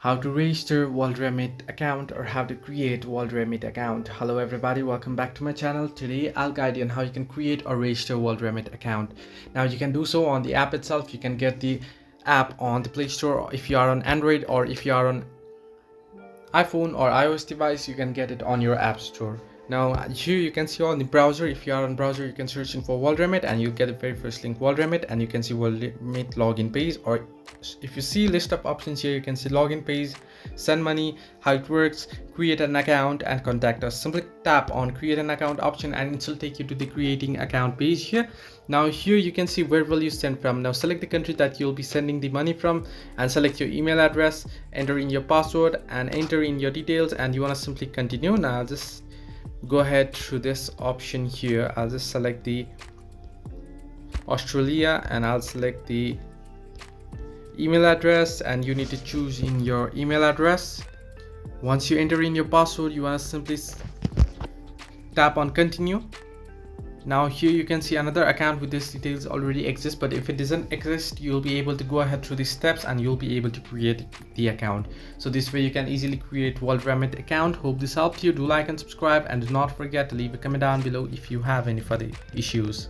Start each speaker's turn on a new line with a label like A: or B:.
A: how to register WorldRemit account or how to create WorldRemit account. Hello everybody, welcome back to my channel. Today I'll guide you on how you can create or register WorldRemit account. Now you can do so on the app itself. You can get the app on the Play Store if you are on Android, or if you are on iPhone or iOS device, you can get it on your app store. Now here you can see on the browser. If you are on browser, you can search in for WorldRemit and you'll get the very first link, WorldRemit, and you can see WorldRemit login page. Or if you see list of options here, you can see login page, send money, how it works, create an account, and contact us. Simply tap on create an account option and it will take you to the creating account page here. Now here you can see where will you send from. Now select the country that you'll be sending the money from and select your email address, enter in your password and enter in your details, and you want to simply continue. Now just go ahead through this option here. I'll just select the Australia and I'll select the email address, and you need to choose in your email address. Once you enter in your password, you want to simply tap on continue. Now here you can see another account with these details already exists, but if it doesn't exist, you'll be able to go ahead through these steps and you'll be able to create the account. So this way you can easily create WorldRemit account. Hope this helped you. Do like and subscribe, and do not forget to leave a comment down below if you have any further issues.